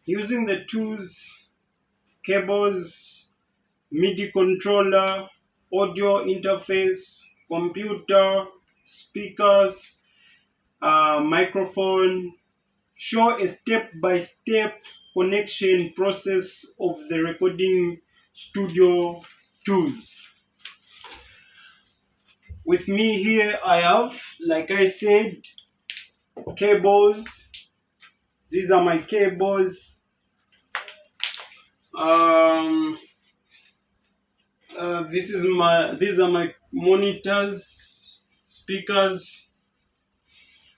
using the tools, cables, MIDI controller, audio interface, computer, speakers, microphone. Show a step-by-step connection process of the recording studio tools. With me here I have, like I said, cables. These are my cables. Um, these are my monitors, speakers,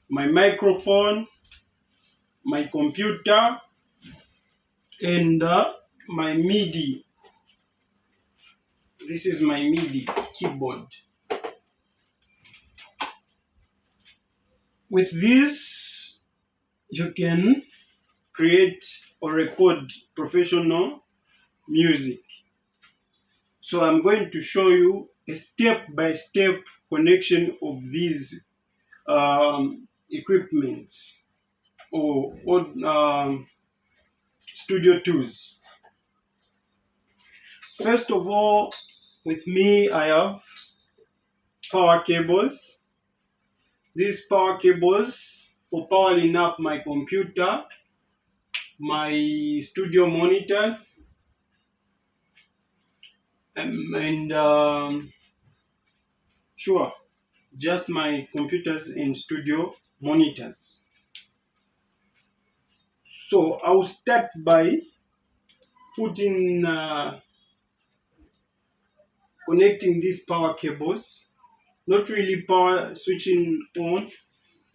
my microphone, my computer, and my MIDI. This is my MIDI keyboard. With this, you can create or record professional music. So I'm going to show you a step-by-step connection of these equipments or studio tools. First of all, with me I have power cables. These power cables for powering up my computer, my studio monitors, and sure, just my computers and studio monitors. So I'll start by putting connecting these power cables. Not really power switching on.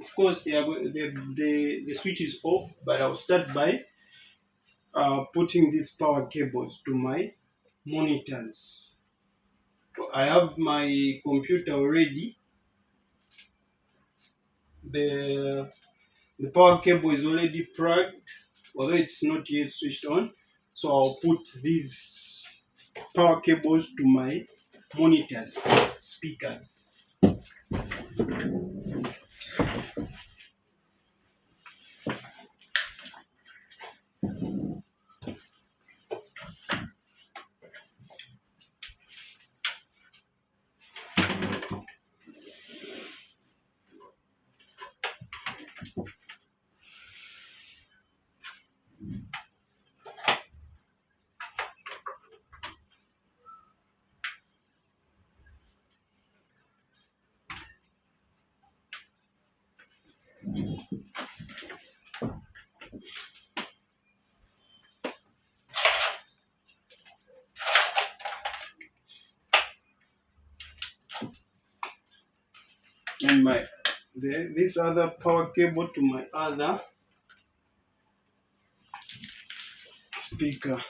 Of course, the switch is off, but I'll start by putting these power cables to my monitors. So I have my computer already. The power cable is already plugged, although it's not yet switched on. So I'll put these power cables to my monitors, speakers. And this other power cable to my other speaker.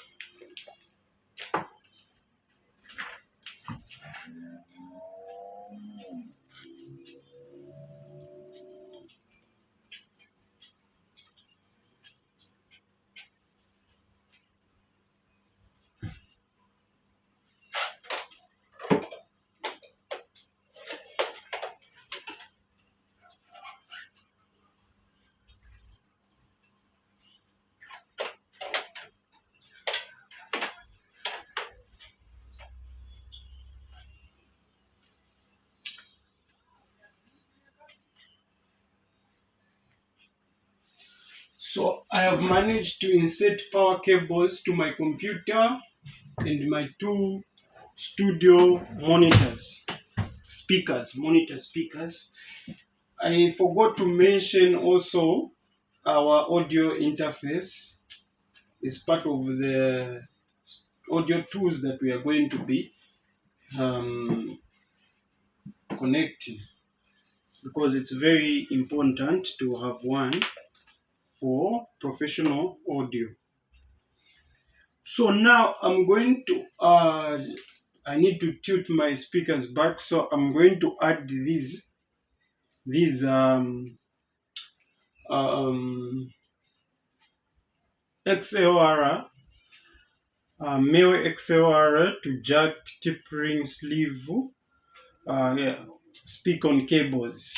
So I have managed to insert power cables to my computer and my two studio monitor speakers. I forgot to mention also our audio interface is part of the audio tools that we are going to be connecting, because it's very important to have one for professional audio. So now I'm going to I need to tilt my speakers back, so I'm going to add these XLR male XLR to jack tip ring sleeve speak on cables.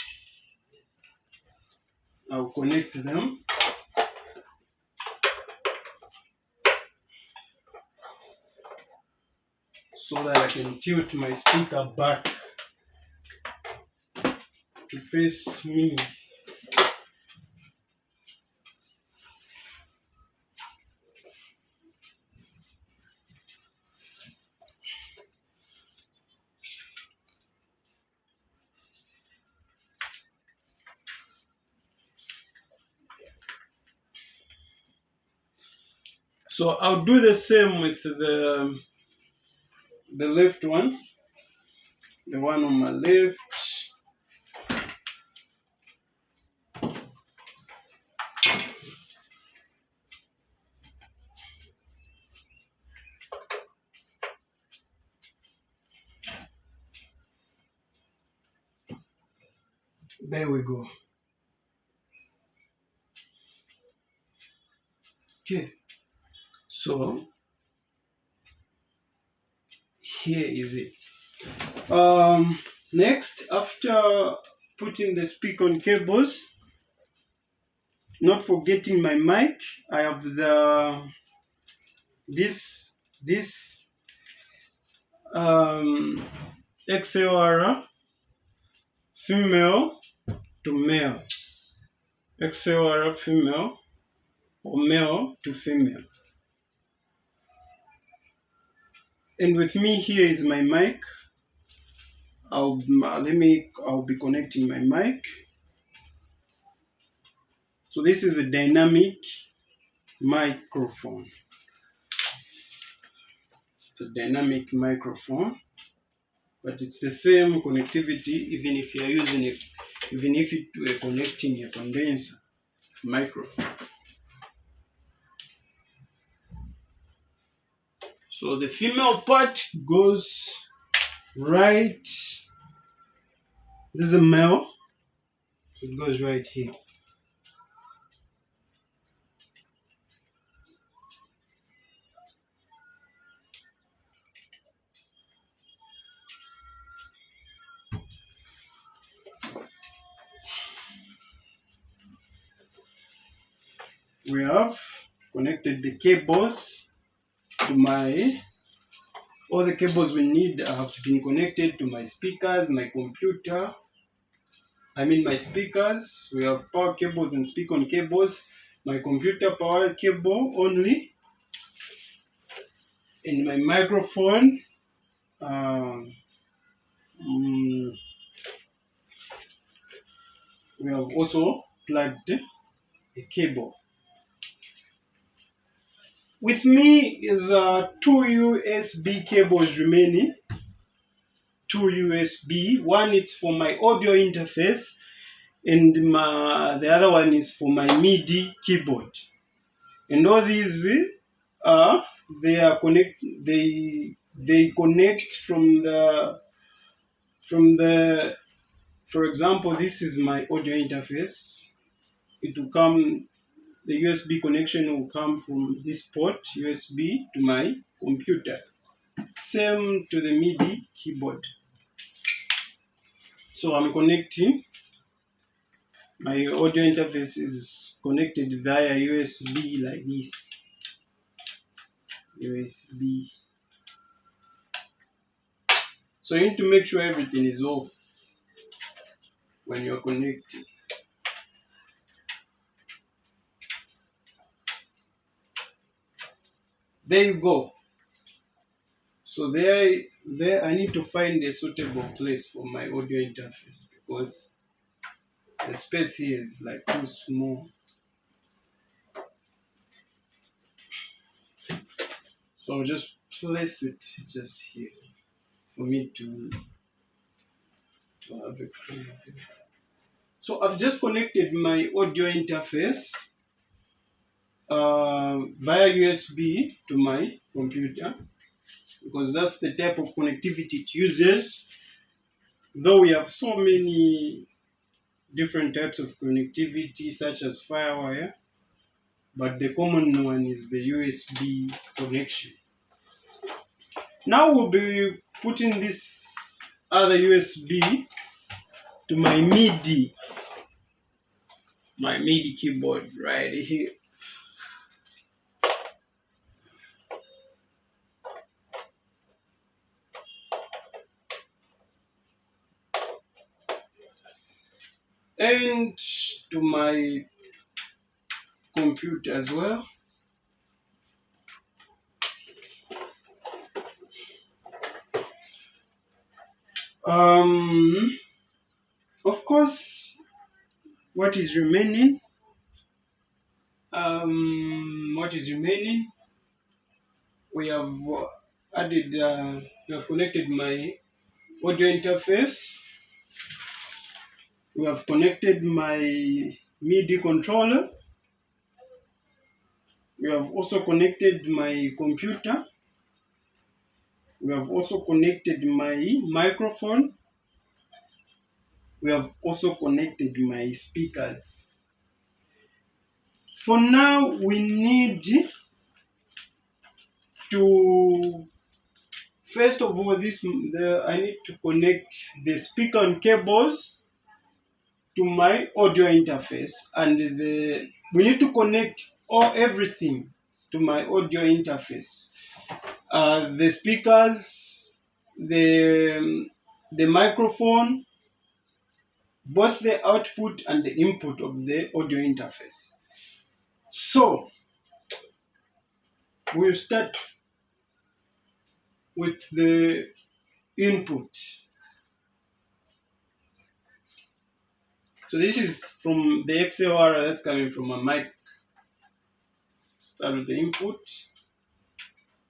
I'll connect them. so that I can tilt my speaker back to face me. So I'll do the same with the left one, the one on my left. There we go. Okay, so here is it. Next, after putting the speak-on cables, not forgetting my mic, I have this XLR female to male, XLR female or male to female. And with me here is my mic. I'll be connecting my mic. So this is a dynamic microphone. It's a dynamic microphone, but it's the same connectivity even if you're using it, even if it were connecting a condenser microphone. So the female part goes right. This is a male, so it goes right here. We have connected the cables to all the cables we need have been connected to my speakers, my computer. My speakers. We have power cables and speak-on cables. My computer power cable only. And my microphone. We have also plugged a cable. With me is 2 USB cables remaining. 2 USB. One is for my audio interface, and the other one is for my MIDI keyboard. And all these they connect from the for example, this is my audio interface. It will come, the USB connection will come from this port USB to my computer. Same to the MIDI keyboard. So I'm connecting. My audio interface is connected via USB like this. USB. So you need to make sure everything is off when you're connecting. There you go. So there I need to find a suitable place for my audio interface because the space here is like too small. So I'll just place it just here for me to have a clear view. So I've just connected my audio interface via USB to my computer because that's the type of connectivity it uses. Though we have so many different types of connectivity such as FireWire, but the common one is the USB connection. Now we'll be putting this other USB to my MIDI keyboard right here. and to my computer as well. Um, of course, what is remaining? What is remaining? We have added. We have connected my audio interface. We have connected my MIDI controller. We have also connected my computer. We have also connected my microphone. We have also connected my speakers. For now, we need to, first of all, I need to connect the speaker and cables to my audio interface, and we need to connect everything to my audio interface. The speakers, the microphone, both the output and the input of the audio interface. So we'll start with the input. So this is from the XLR that's coming from a mic. Start with the input.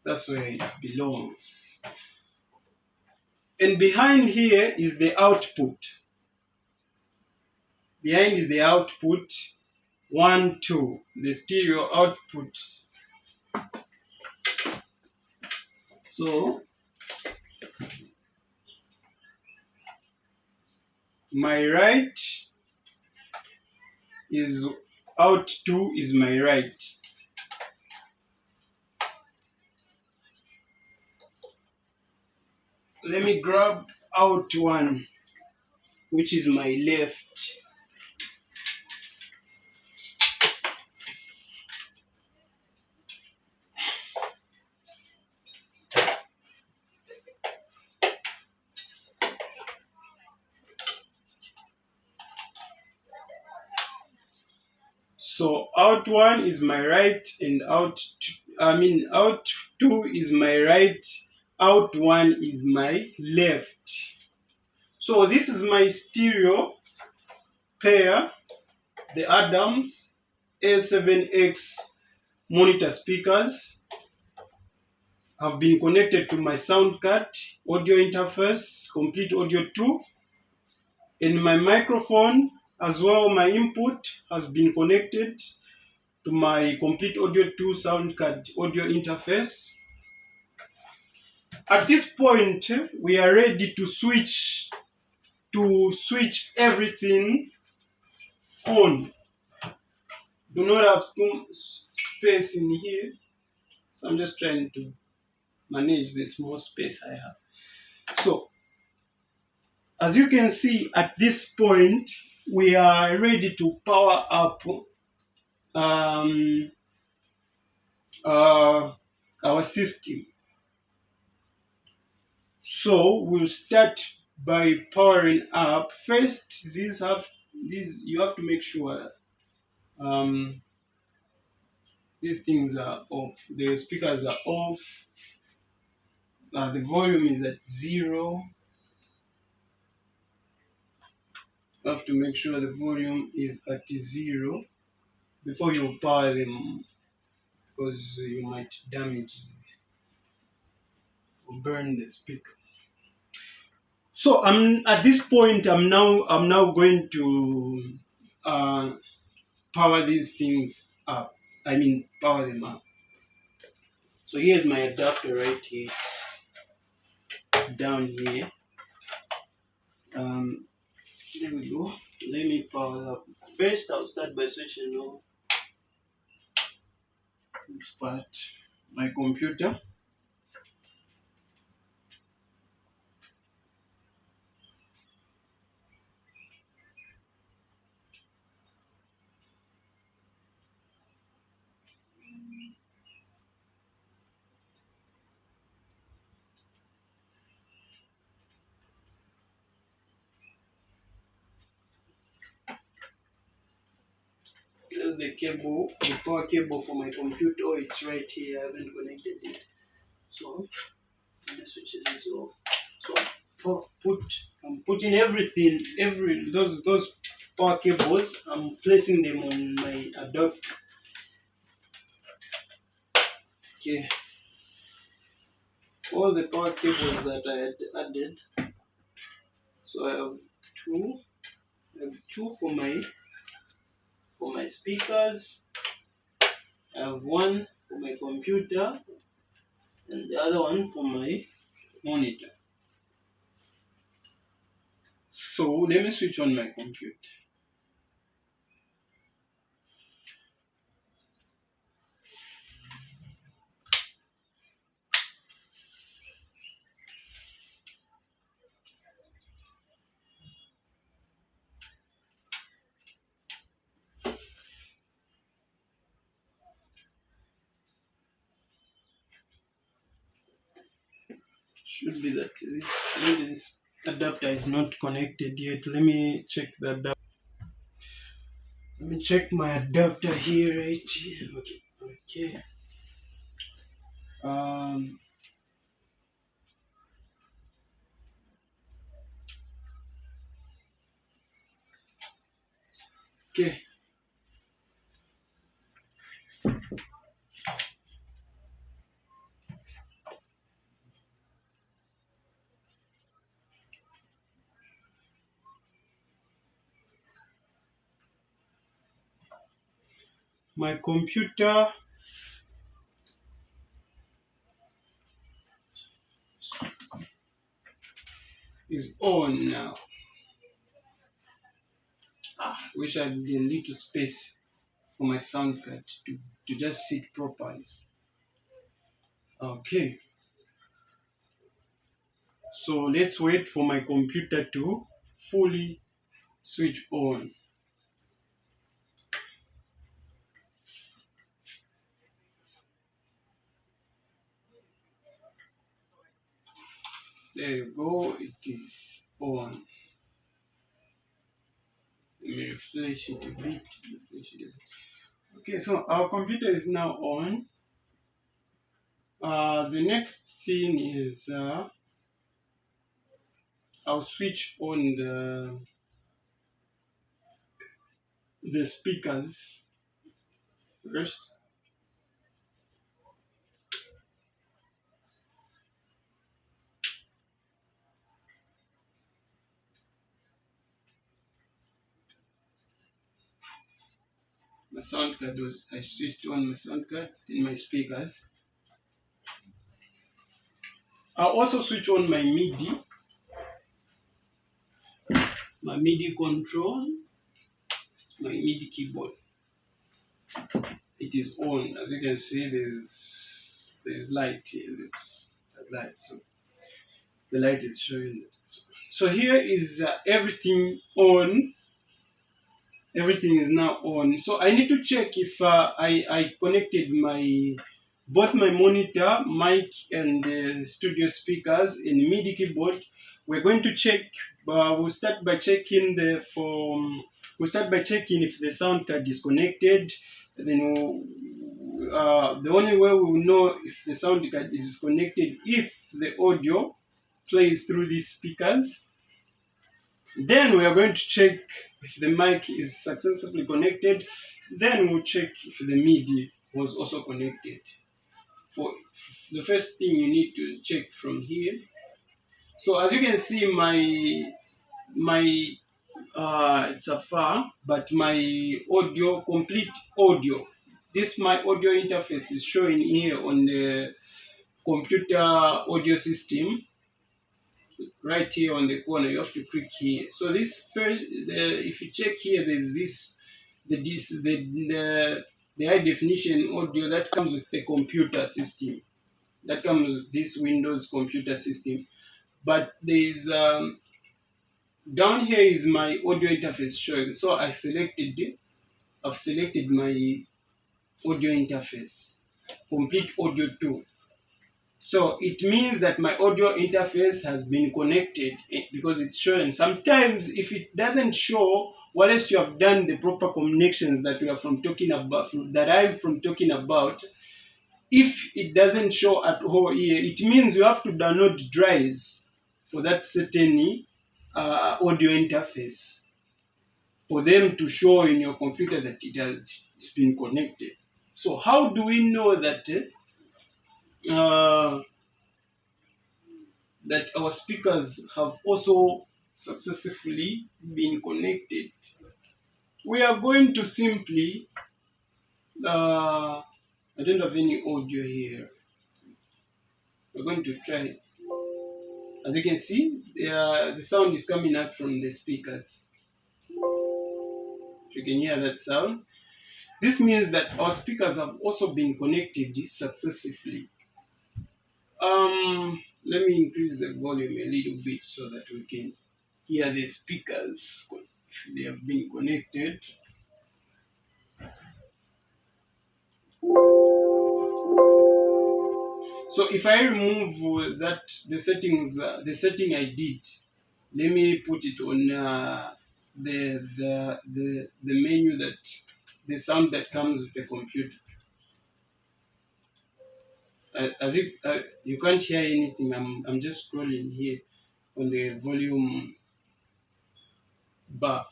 That's where it belongs. And behind here is the output. Behind is the output. 1, 2, the stereo output. So my right is out 2 is my right. Let me grab out 1, which is my left. So out 1 is my right, and out 2 is my right, out 1 is my left. So this is my stereo pair, the Adams A7X monitor speakers have been connected to my sound card, audio interface, complete audio 2, and my microphone as well. My input has been connected to my complete audio 2 sound card audio interface. At this point, we are ready to switch everything on. Do not have too space in here, so I'm just trying to manage the small space I have. So as you can see, at this point we are ready to power up um, our system. So we'll start by powering up. First, you have to make sure these things are off. The speakers are off. The volume is at 0. You have to make sure the volume is at 0 before you power them, because you might damage or burn the speakers. So at this point I'm now going to power these things up. Power them up. So here's my adapter right here. It's down here. There we go. Let me power up. First, I'll start by switching on this part, my computer. where's the cable, the power cable for my computer? Oh, it's right here. I haven't connected it. So let me switch this off. So I'm putting everything, those power cables. I'm placing them on my adapter. Okay, all the power cables that I had added. So I have two for my speakers. I have one for my computer and the other one for my monitor. So let me switch on my computer. Should be that this adapter is not connected yet. Let me check the adapter. Let me check my adapter here, right here. Okay. Um. Okay. My computer is on now. Wish I had a little space for my sound card to just sit properly. Okay. So let's wait for my computer to fully switch on. There you go, it is on. Let me refresh it a bit. Okay, so our computer is now on. The next thing is I'll switch on the speakers first. I switched on my sound card in my speakers. I'll also switch on my MIDI control, my MIDI keyboard. It is on. As you can see, there's light here. There's light. So the light is showing. So here is everything on. Everything is now on. So I need to check if I connected both my monitor, mic, and studio speakers in MIDI keyboard. We're going to check. We'll start by checking We'll start by checking if the sound card is connected. Then the only way we will know if the sound card is connected if the audio plays through these speakers. Then we are going to check if the mic is successfully connected. Then we'll check if the MIDI was also connected. For the first thing you need to check from here. So as you can see, it's a far, but my complete audio. My audio interface is showing here on the computer audio system. Right here on the corner, you have to click here. So this first, if you check here, there's the high definition audio that comes with the computer system. That comes with this Windows computer system. But there's down here is my audio interface showing. So I've selected my audio interface, complete audio 2. So it means that my audio interface has been connected, because it's showing. Sometimes if it doesn't show, unless you have done the proper connections that we are from talking about, that I'm from talking about, if it doesn't show at all here, it means you have to download drives for that certain audio interface for them to show in your computer that it has been connected. So how do we know uh, that our speakers have also successfully been connected? We are going to simply, I don't have any audio here. We're going to try it. As you can see, the sound is coming out from the speakers. If you can hear that sound, this means that our speakers have also been connected successfully. Let me increase the volume a little bit so that we can hear the speakers if they have been connected. So if I remove the setting I did, let me put it on the menu, that the sound that comes with the computer. As if you can't hear anything. I'm just scrolling here on the volume bar,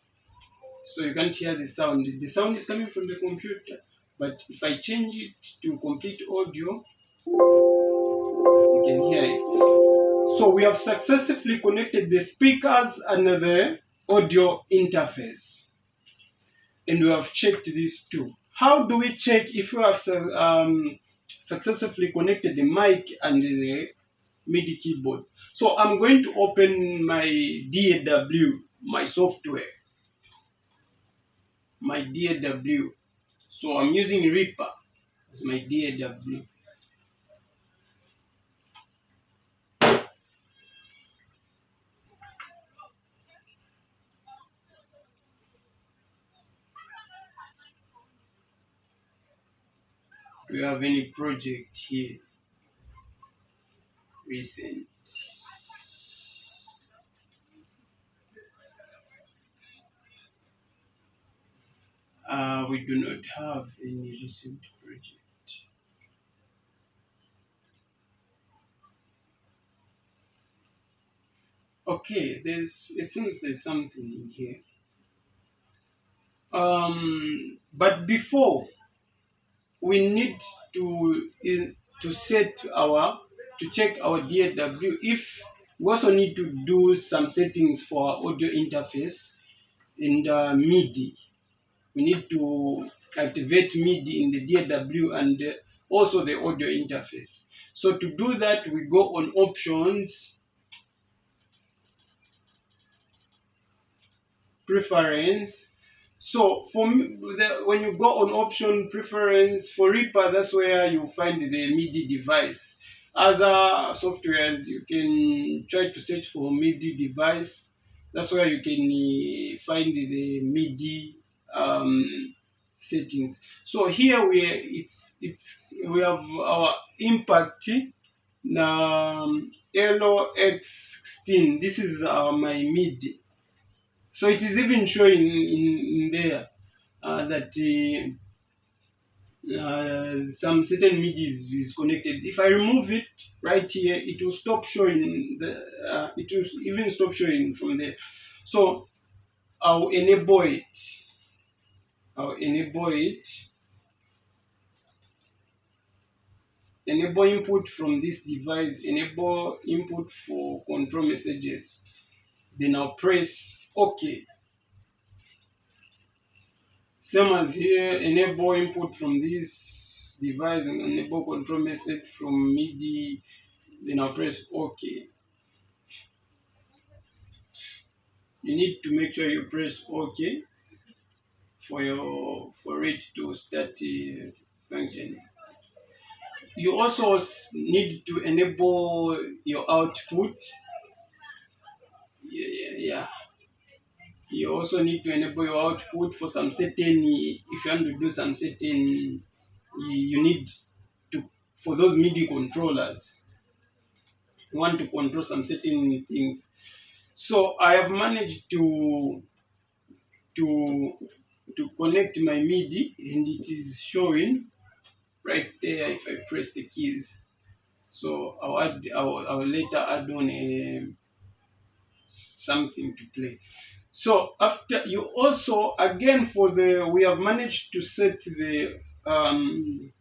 so you can't hear the sound. The sound is coming from the computer, but if I change it to complete audio, you can hear it. So we have successfully connected the speakers and the audio interface, and we have checked these two. How do we check if we have successfully connected the mic and the MIDI keyboard? So I'm going to open my DAW, my software, my DAW. So I'm using Reaper as my DAW. Do you have any project here recent? We do not have any recent project. Okay, it seems there's something in here. But before, we need to check our DAW. If we also need to do some settings for our audio interface in the MIDI. We need to activate MIDI in the DAW and also the audio interface. So to do that, we go on options, preference. So for me, when you go on option preference for Reaper, that's where you find the MIDI device. Other softwares, you can try to search for MIDI device. That's where you can find the MIDI settings. So here we have our Impact LO-X16. This is my MIDI. So it is even showing in there that some certain MIDI is connected. If I remove it right here, it will stop showing. It will even stop showing from there. So I'll enable it. Enable input from this device. Enable input for control messages. Then I'll press OK. Same as here, enable input from this device and enable control message from MIDI. Then I'll press OK. You need to make sure you press OK for it to start functioning. You also need to enable your output. Yeah. You also need to enable your output for some certain, if you want to do some certain, you need to, for those MIDI controllers, want to control some certain things. So I have managed to to connect my MIDI, and it is showing right there if I press the keys. So I'll later add on something to play. So after you also again for the we have managed to set um,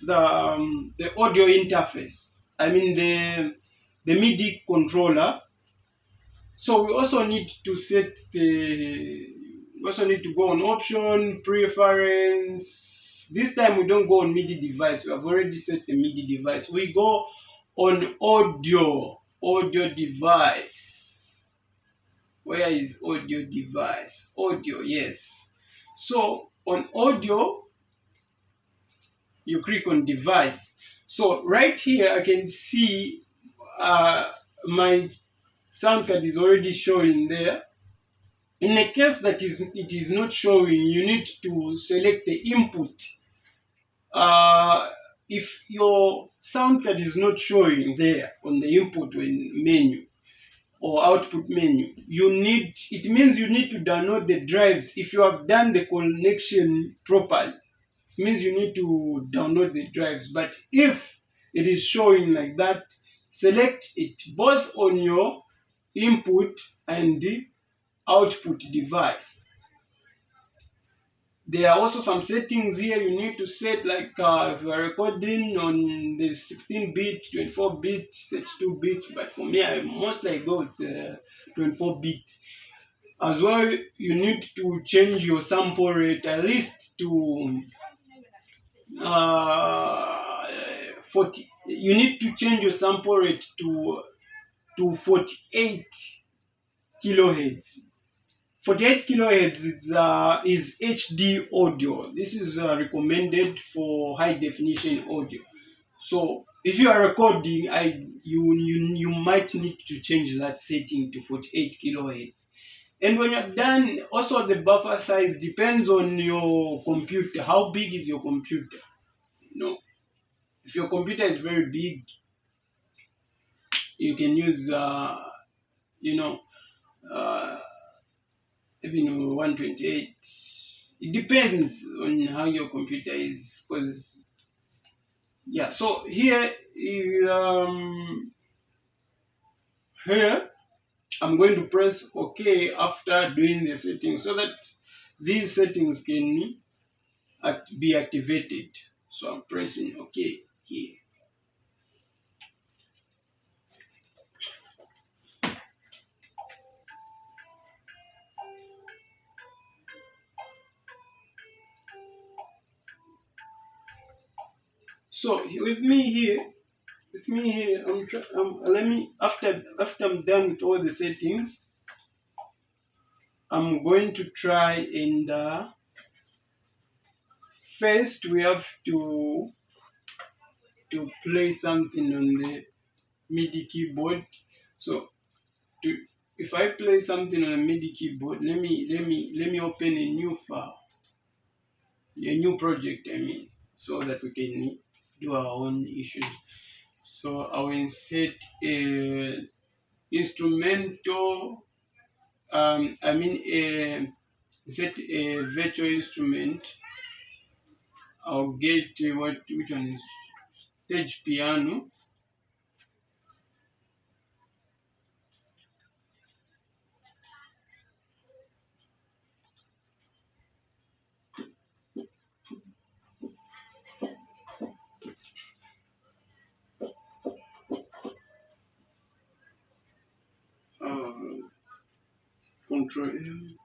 the audio interface. I mean the MIDI controller. So we also need to set the we also need to go on option preference. This time we don't go on MIDI device. We have already set the MIDI device. We go on audio device. Where is audio device? Audio, yes. So on audio, you click on device. So right here, I can see my sound card is already showing there. In a case that it is not showing, you need to select the input. If your sound card is not showing there on the input menu or output menu, it means you need to download the drives. If you have done the connection properly, it means you need to download the drives. But if it is showing like that, select it both on your input and the output device. There are also some settings here you need to set, like if you are recording on the 16-bit, 24-bit, 32-bit, but for me I mostly go with 24-bit. As well, you need to change your sample rate at least to 40. You need to change your sample rate to 48 kilohertz. 48 kilohertz is HD audio. This is recommended for high definition audio. So if you are recording, you might need to change that setting to 48 kilohertz. And when you're done, also the buffer size depends on your computer. How big is your computer? If your computer is very big, you can use even 128. It depends on how your computer is, because so here I'm going to press OK after doing the settings so that these settings can be activated. So I'm pressing OK here. So with me here, let me after I'm done with all the settings, I'm going to try and first we have to play something on the MIDI keyboard. So if I play something on a MIDI keyboard, let me open a new file, a new project, so that we can do our own issues. So I will insert a instrumental, set a virtual instrument. I'll get which one is stage piano. Control M.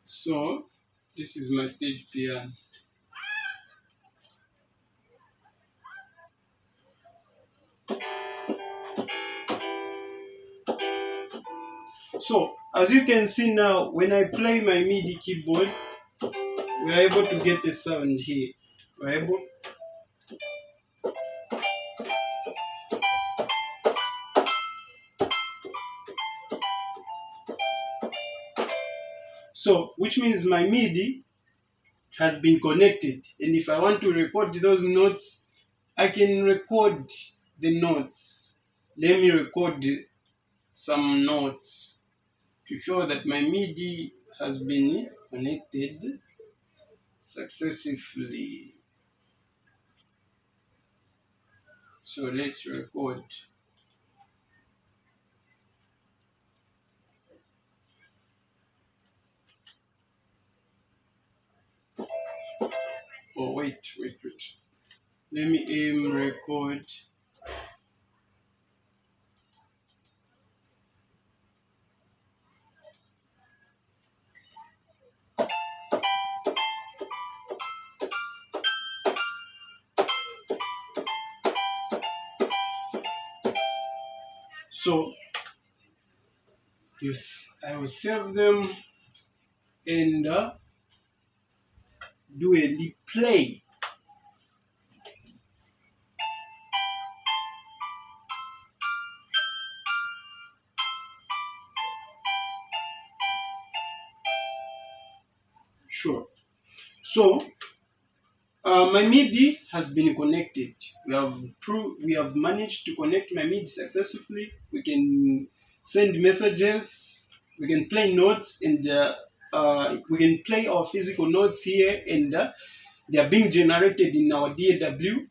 So this is my stage piano. So as you can see now, when I play my MIDI keyboard, we are able to get a sound here. We're able So which means my MIDI has been connected, and if I want to record those notes, I can record the notes. Let me record some notes to show that my MIDI has been connected successfully. So let's record. Oh, wait. Let me aim record. So yes, I will save them and do a replay. Sure. So my MIDI has been connected. We have managed to connect my MIDI successfully. We can send messages. We can play notes, and we can play our physical notes here, and they are being generated in our DAW.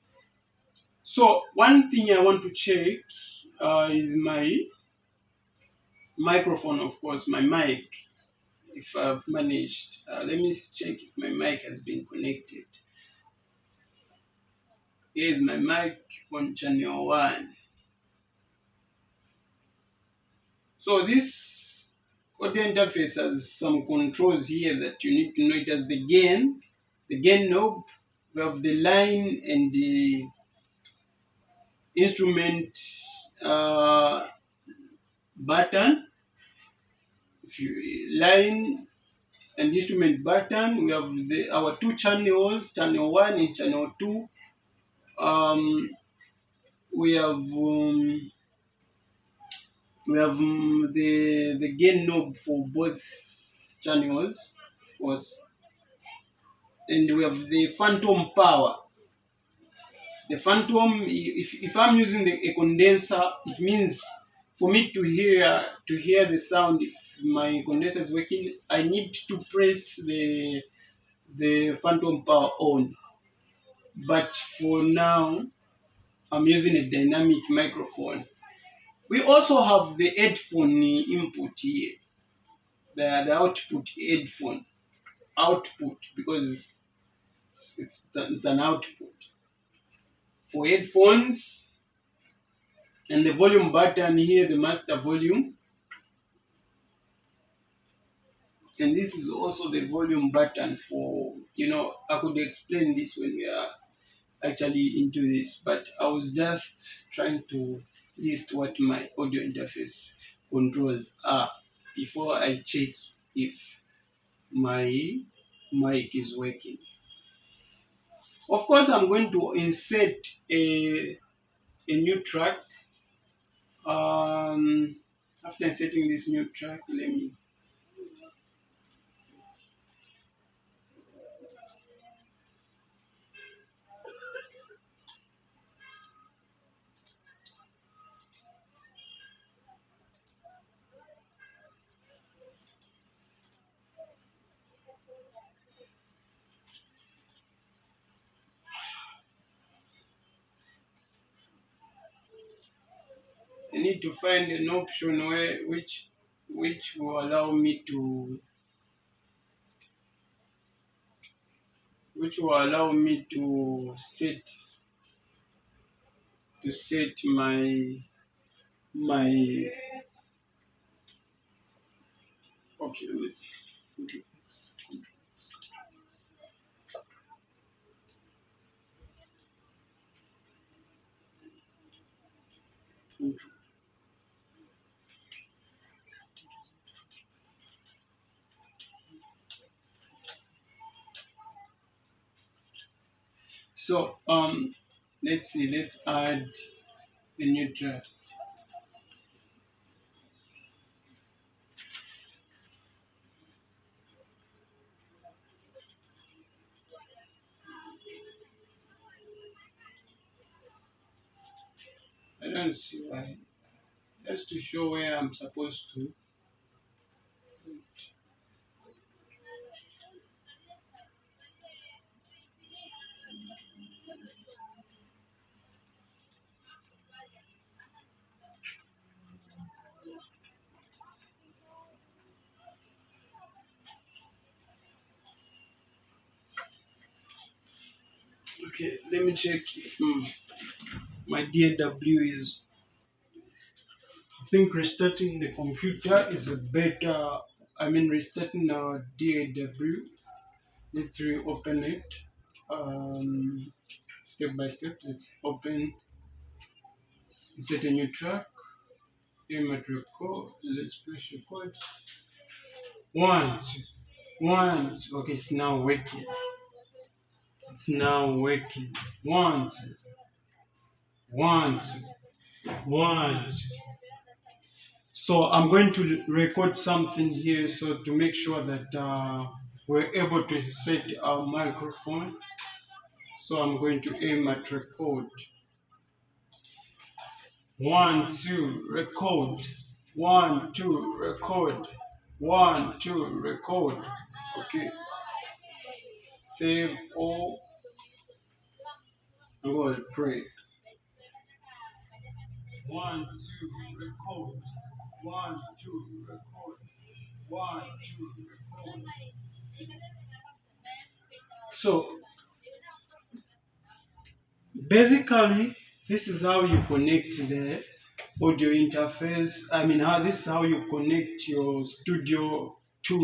So one thing I want to check is my microphone, of course, my mic. If I've managed, let me check if my mic has been connected. Here's my mic on channel 1. So this audio interface has some controls here that you need to know. It has the gain knob, we have the line and the instrument button. If you line and instrument button, we have our two channels, channel 1 and channel 2. We have the gain knob for both channels, of course, and we have the phantom power. The phantom, if I'm using a condenser, it means for me to hear the sound. If my condenser is working, I need to press the phantom power on. But for now, I'm using a dynamic microphone. We also have the headphone input here, the output headphone output, because it's an output for headphones, and the volume button here, the master volume, and this is also the volume button for, I could explain this when we are actually into this, but I was just trying to list what my audio interface controls are before I check if my mic is working. Of course, I'm going to insert a new track. After inserting this new track, let me I need to find an option which will allow me to set my okay. So let's see. Let's add a new track. I don't see why. Just to show where I'm supposed to. Okay, let me check if my DAW is. I think restarting the computer is a better. I mean, restarting our DAW. Let's reopen it. Step by step. Let's open. Insert a new track. Aim at record. Let's press record. One, two, one. Two. Okay, it's now working. It's now working. One, two, one, two, one, two. So I'm going to record something here so to make sure that we're able to set our microphone. So I'm going to aim at record. One, two, record. One, two, record. One, two, record. Okay. Save all. I'm going to pray. One, two, record. One, two, record. One, two, record. So basically, this is how you connect the audio interface. I mean, how this is how you connect your studio to